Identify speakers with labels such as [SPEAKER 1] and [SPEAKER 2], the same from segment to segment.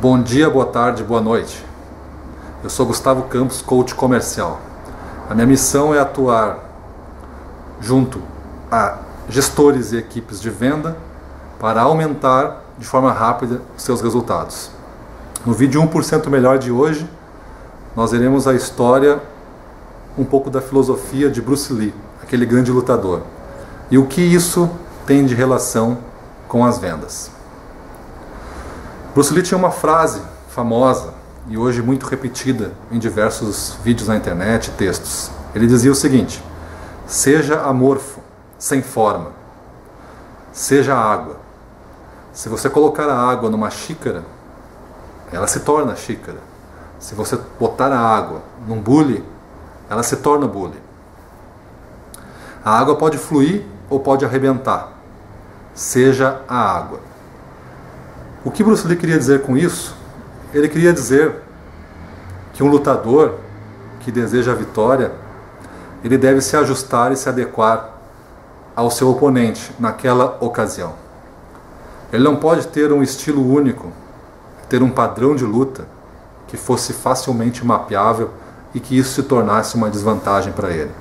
[SPEAKER 1] Bom dia, boa tarde, boa noite. Eu sou Gustavo Campos, coach comercial. A minha missão é atuar junto a gestores e equipes de venda para aumentar de forma rápida os seus resultados. No vídeo 1% Melhor de hoje, nós veremos a história, um pouco da filosofia de Bruce Lee, aquele grande lutador, e o que isso tem de relação com as vendas. Bruce Lee tinha uma frase famosa e hoje muito repetida em diversos vídeos na internet e textos. Ele dizia o seguinte: seja amorfo, sem forma. Seja água. Se você colocar a água numa xícara, ela se torna xícara. Se você botar a água num bule, ela se torna bule. A água pode fluir ou pode arrebentar. Seja a água. O que Bruce Lee queria dizer com isso? Ele queria dizer que um lutador que deseja a vitória, ele deve se ajustar e se adequar ao seu oponente naquela ocasião. Ele não pode ter um estilo único, ter um padrão de luta que fosse facilmente mapeável e que isso se tornasse uma desvantagem para ele.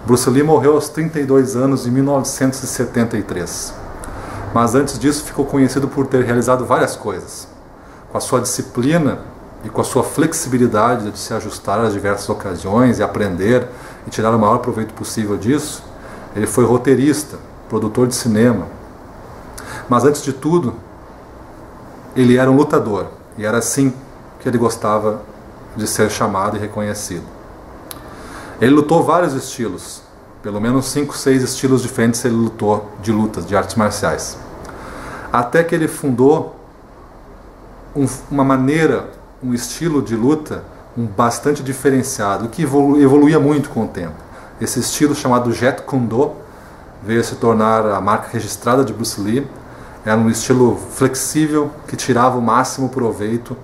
[SPEAKER 1] Bruce Lee morreu aos 32 anos em 1973. Mas antes disso ficou conhecido por ter realizado várias coisas. Com a sua disciplina e com a sua flexibilidade de se ajustar a diversas ocasiões e aprender e tirar o maior proveito possível disso, ele foi roteirista, produtor de cinema. Mas antes de tudo, ele era um lutador, e era assim que ele gostava de ser chamado e reconhecido. Ele lutou vários estilos, pelo menos 5, 6 estilos diferentes ele lutou de lutas, de artes marciais. Até que ele fundou uma maneira, um estilo de luta bastante diferenciado, que evoluía muito com o tempo. Esse estilo, chamado Jeet Kune Do, veio a se tornar a marca registrada de Bruce Lee. Era um estilo flexível que tirava o máximo proveito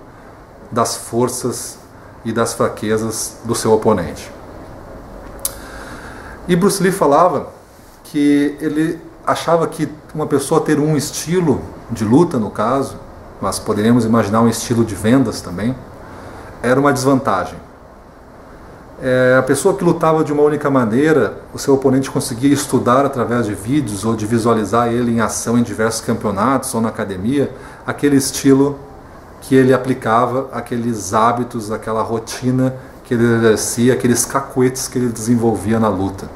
[SPEAKER 1] das forças e das fraquezas do seu oponente. E Bruce Lee falava que ele achava que uma pessoa ter um estilo de luta, no caso, mas poderíamos imaginar um estilo de vendas também, era uma desvantagem. A pessoa que lutava de uma única maneira, o seu oponente conseguia estudar através de vídeos ou de visualizar ele em ação em diversos campeonatos ou na academia, aquele estilo que ele aplicava, aqueles hábitos, aquela rotina que ele exercia, aqueles cacuetes que ele desenvolvia na luta.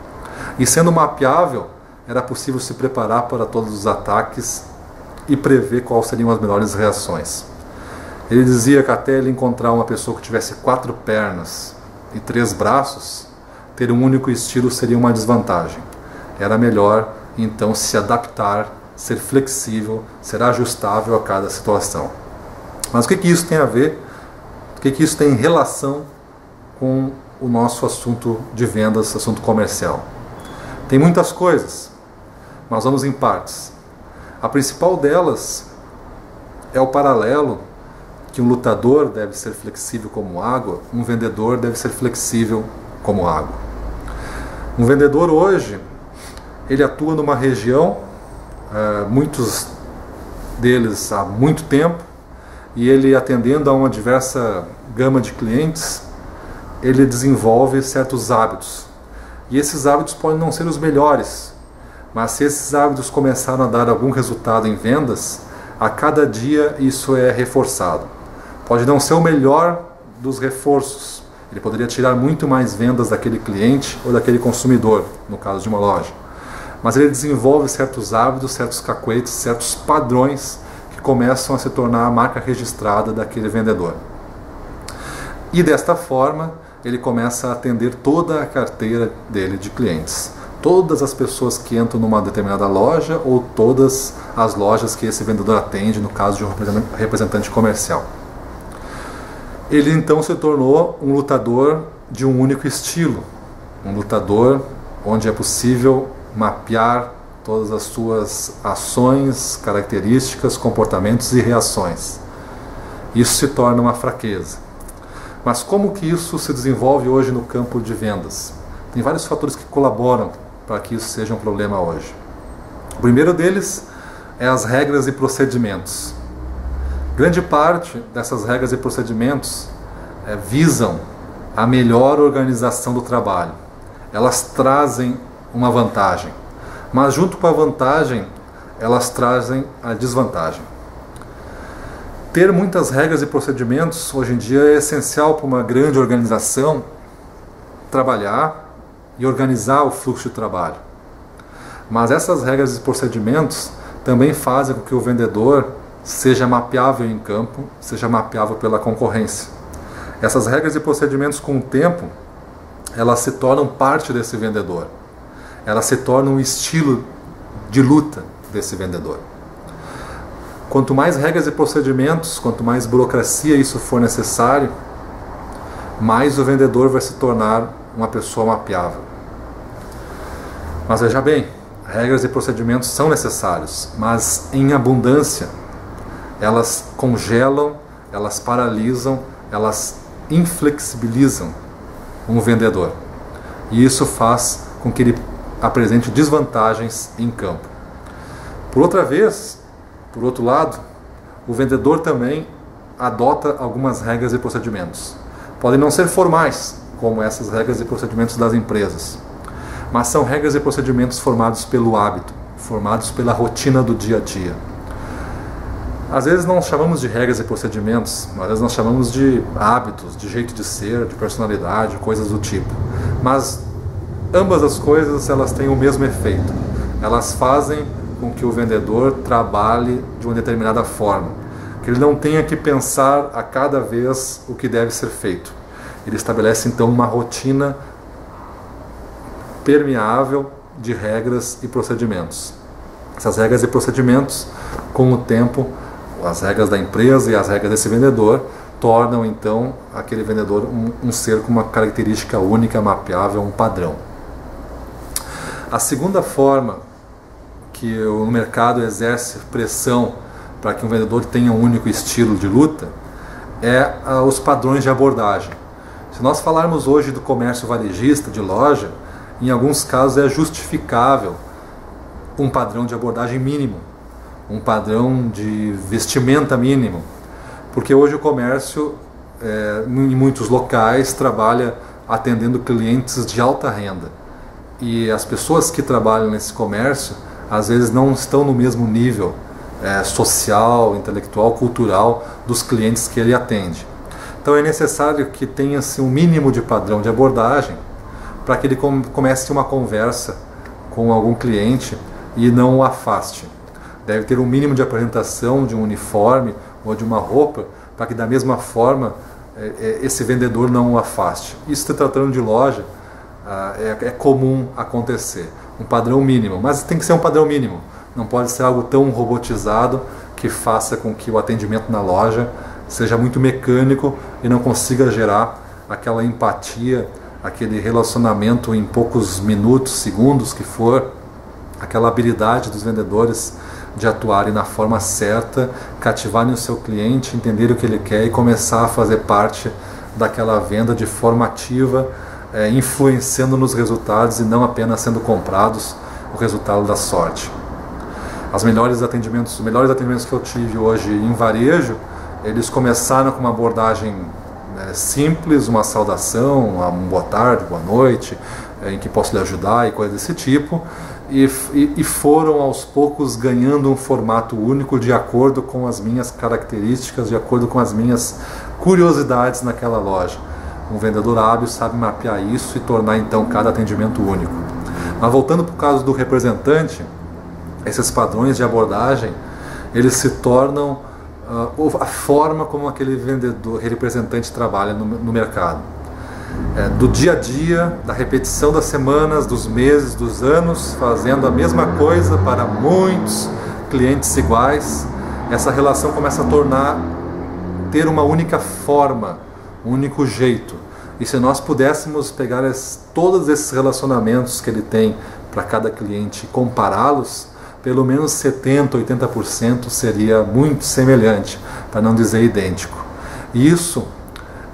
[SPEAKER 1] E sendo mapeável, era possível se preparar para todos os ataques e prever quais seriam as melhores reações. Ele dizia que até ele encontrar uma pessoa que tivesse 4 pernas e 3 braços, ter um único estilo seria uma desvantagem. Era melhor, então, se adaptar, ser flexível, ser ajustável a cada situação. Mas o que isso tem a ver? O que isso tem em relação com o nosso assunto de vendas, assunto comercial? Tem muitas coisas, mas vamos em partes. A principal delas é o paralelo que um lutador deve ser flexível como água, um vendedor deve ser flexível como água. Um vendedor hoje, ele atua numa região, muitos deles há muito tempo, e ele, atendendo a uma diversa gama de clientes, ele desenvolve certos hábitos. E esses hábitos podem não ser os melhores, mas se esses hábitos começaram a dar algum resultado em vendas, a cada dia isso é reforçado. Pode não ser o melhor dos reforços, ele poderia tirar muito mais vendas daquele cliente ou daquele consumidor, no caso de uma loja. Mas ele desenvolve certos hábitos, certos cacuetes, certos padrões que começam a se tornar a marca registrada daquele vendedor. E desta forma, ele começa a atender toda a carteira dele de clientes. Todas as pessoas que entram numa determinada loja ou todas as lojas que esse vendedor atende, no caso de um representante comercial. Ele então se tornou um lutador de um único estilo. Um lutador onde é possível mapear todas as suas ações, características, comportamentos e reações. Isso se torna uma fraqueza. Mas como que isso se desenvolve hoje no campo de vendas? Tem vários fatores que colaboram para que isso seja um problema hoje. O primeiro deles é as regras e procedimentos. Grande parte dessas regras e procedimentos visam a melhor organização do trabalho. Elas trazem uma vantagem, mas junto com a vantagem, elas trazem a desvantagem. Ter muitas regras e procedimentos hoje em dia é essencial para uma grande organização trabalhar e organizar o fluxo de trabalho. Mas essas regras e procedimentos também fazem com que o vendedor seja mapeável em campo, seja mapeável pela concorrência. Essas regras e procedimentos, com o tempo, elas se tornam parte desse vendedor. Elas se tornam um estilo de luta desse vendedor. Quanto mais regras e procedimentos, quanto mais burocracia isso for necessário, mais o vendedor vai se tornar uma pessoa mapeável. Mas veja bem, regras e procedimentos são necessários, mas em abundância elas congelam, elas paralisam, elas inflexibilizam um vendedor. E isso faz com que ele apresente desvantagens em campo. Por outro lado, o vendedor também adota algumas regras e procedimentos. Podem não ser formais, como essas regras e procedimentos das empresas, mas são regras e procedimentos formados pelo hábito, formados pela rotina do dia a dia. Às vezes não chamamos de regras e procedimentos, às vezes nós chamamos de hábitos, de jeito de ser, de personalidade, coisas do tipo. Mas ambas as coisas, elas têm o mesmo efeito. Elas fazem com que o vendedor trabalhe de uma determinada forma, que ele não tenha que pensar a cada vez o que deve ser feito. Ele estabelece então uma rotina permeável de regras e procedimentos. Essas regras e procedimentos, com o tempo, as regras da empresa e as regras desse vendedor, tornam então aquele vendedor um ser com uma característica única, mapeável, um padrão. A segunda forma que o mercado exerce pressão para que um vendedor tenha um único estilo de luta é os padrões de abordagem. Se nós falarmos hoje do comércio varejista, de loja, em alguns casos é justificável um padrão de abordagem mínimo, um padrão de vestimenta mínimo, porque hoje o comércio, em muitos locais, trabalha atendendo clientes de alta renda, e as pessoas que trabalham nesse comércio às vezes não estão no mesmo nível social, intelectual, cultural dos clientes que ele atende. Então é necessário que tenha-se um mínimo de padrão de abordagem para que ele comece uma conversa com algum cliente e não o afaste. Deve ter um mínimo de apresentação de um uniforme ou de uma roupa para que da mesma forma esse vendedor não o afaste. Isso, se tratando de loja, é comum acontecer. Um padrão mínimo, mas tem que ser um padrão mínimo. Não pode ser algo tão robotizado que faça com que o atendimento na loja seja muito mecânico e não consiga gerar aquela empatia, aquele relacionamento em poucos minutos, segundos que for, aquela habilidade dos vendedores de atuarem na forma certa, cativarem o seu cliente, entender o que ele quer e começar a fazer parte daquela venda de forma ativa, influenciando nos resultados e não apenas sendo comprados o resultado da sorte. Os melhores atendimentos que eu tive hoje em varejo, eles começaram com uma abordagem simples, uma saudação, um boa tarde, boa noite, em que posso lhe ajudar e coisas desse tipo, e foram aos poucos ganhando um formato único de acordo com as minhas características, de acordo com as minhas curiosidades naquela loja. Um vendedor hábil sabe mapear isso e tornar então cada atendimento único. Mas voltando para o caso do representante, esses padrões de abordagem, eles se tornam a forma como aquele vendedor, representante trabalha no mercado. Do dia a dia, da repetição das semanas, dos meses, dos anos, fazendo a mesma coisa para muitos clientes iguais, essa relação começa a ter uma única forma, um único jeito. E se nós pudéssemos pegar todos esses relacionamentos que ele tem para cada cliente e compará-los, pelo menos 70%, 80% seria muito semelhante, para não dizer idêntico. E isso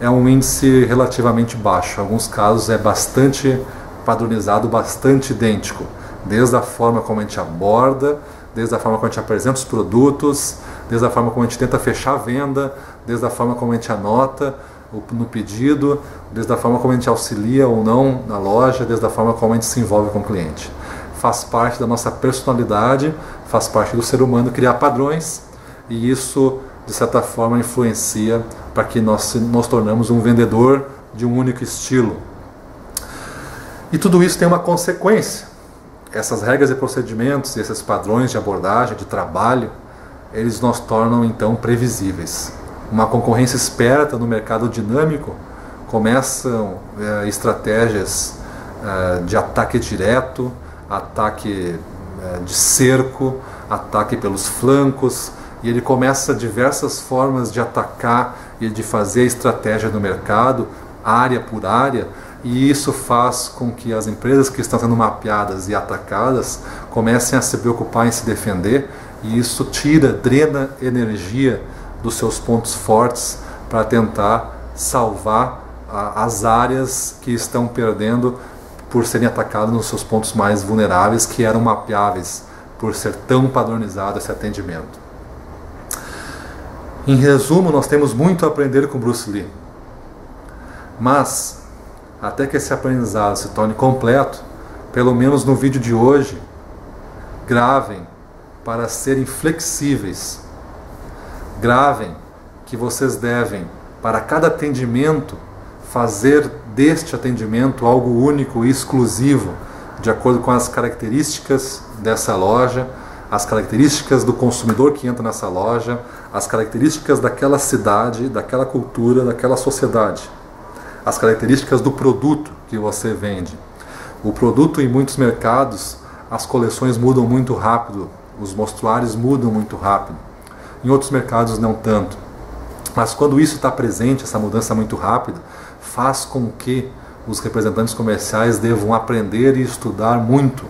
[SPEAKER 1] é um índice relativamente baixo. Em alguns casos é bastante padronizado, bastante idêntico. Desde a forma como a gente aborda, desde a forma como a gente apresenta os produtos, desde a forma como a gente tenta fechar a venda, desde a forma como a gente anota no pedido, desde a forma como a gente auxilia ou não na loja, desde a forma como a gente se envolve com o cliente. Faz parte da nossa personalidade, faz parte do ser humano criar padrões, e isso, de certa forma, influencia para que nós nos tornamos um vendedor de um único estilo. E tudo isso tem uma consequência. Essas regras e procedimentos, esses padrões de abordagem, de trabalho, eles nos tornam então previsíveis. Uma concorrência esperta no mercado dinâmico, começam estratégias de ataque direto, ataque de cerco, ataque pelos flancos, e ele começa diversas formas de atacar e de fazer a estratégia do mercado, área por área, e isso faz com que as empresas que estão sendo mapeadas e atacadas comecem a se preocupar em se defender, e isso drena energia dos seus pontos fortes para tentar salvar as áreas que estão perdendo por serem atacadas nos seus pontos mais vulneráveis, que eram mapeáveis por ser tão padronizado esse atendimento. Em resumo, nós temos muito a aprender com Bruce Lee, mas até que esse aprendizado se torne completo, pelo menos no vídeo de hoje, gravem para serem flexíveis. Gravem que vocês devem, para cada atendimento, fazer deste atendimento algo único e exclusivo, de acordo com as características dessa loja, as características do consumidor que entra nessa loja, as características daquela cidade, daquela cultura, daquela sociedade, as características do produto que você vende. O produto, em muitos mercados, as coleções mudam muito rápido, os mostruários mudam muito rápido. Em outros mercados não tanto. Mas quando isso está presente, essa mudança muito rápida, faz com que os representantes comerciais devam aprender e estudar muito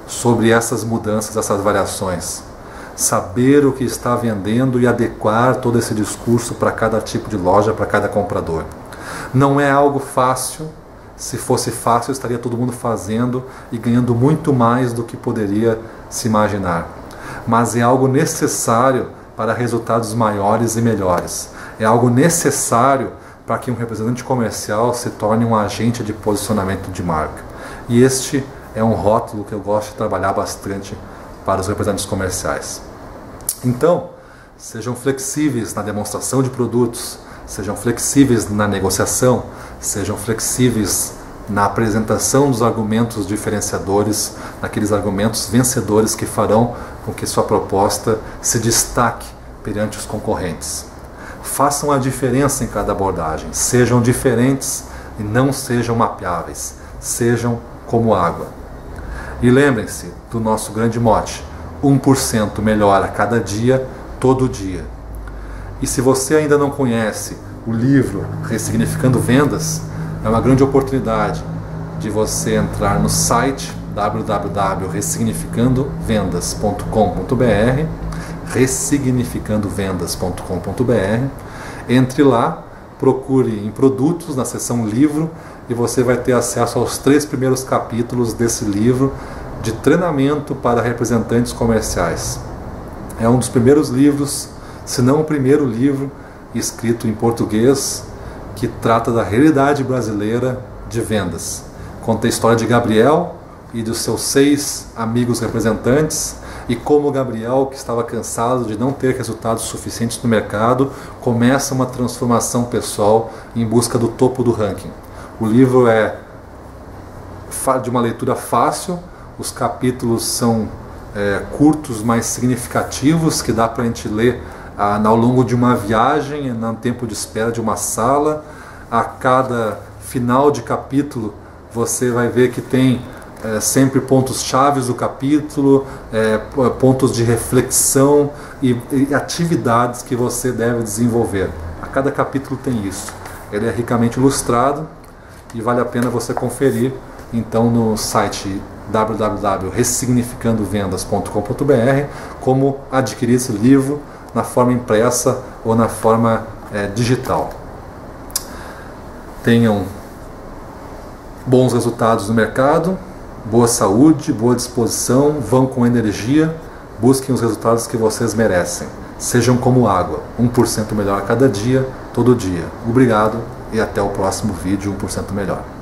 [SPEAKER 1] sobre essas mudanças, essas variações. Saber o que está vendendo e adequar todo esse discurso para cada tipo de loja, para cada comprador. Não é algo fácil. Se fosse fácil, estaria todo mundo fazendo e ganhando muito mais do que poderia se imaginar. Mas é algo necessário para resultados maiores e melhores. É algo necessário para que um representante comercial se torne um agente de posicionamento de marca. E este é um rótulo que eu gosto de trabalhar bastante para os representantes comerciais. Então, sejam flexíveis na demonstração de produtos, sejam flexíveis na negociação, sejam flexíveis na apresentação dos argumentos diferenciadores, naqueles argumentos vencedores que farão com que sua proposta se destaque perante os concorrentes. Façam a diferença em cada abordagem, sejam diferentes e não sejam mapeáveis, sejam como água. E lembrem-se do nosso grande mote: 1% melhor a cada dia, todo dia. E se você ainda não conhece o livro Ressignificando Vendas, é uma grande oportunidade de você entrar no site www.ressignificandovendas.com.br, ressignificandovendas.com.br. Entre lá, procure em produtos, na seção livro, e você vai ter acesso aos 3 primeiros capítulos desse livro de treinamento para representantes comerciais. É um dos primeiros livros, se não o primeiro livro, escrito em português, que trata da realidade brasileira de vendas. Conta a história de Gabriel e dos seus 6 amigos representantes, e como Gabriel, que estava cansado de não ter resultados suficientes no mercado, começa uma transformação pessoal em busca do topo do ranking. O livro é de uma leitura fácil, os capítulos são curtos, mas significativos, que dá para a gente ler ao longo de uma viagem, no tempo de espera de uma sala. A cada final de capítulo você vai ver que tem sempre pontos chaves do capítulo, pontos de reflexão e atividades que você deve desenvolver. A cada capítulo tem isso. Ele é ricamente ilustrado e vale a pena você conferir então no site www.ressignificandovendas.com.br como adquirir esse livro na forma impressa ou na forma digital. Tenham bons resultados no mercado, boa saúde, boa disposição, vão com energia, busquem os resultados que vocês merecem. Sejam como água, 1% melhor a cada dia, todo dia. Obrigado e até o próximo vídeo 1% melhor.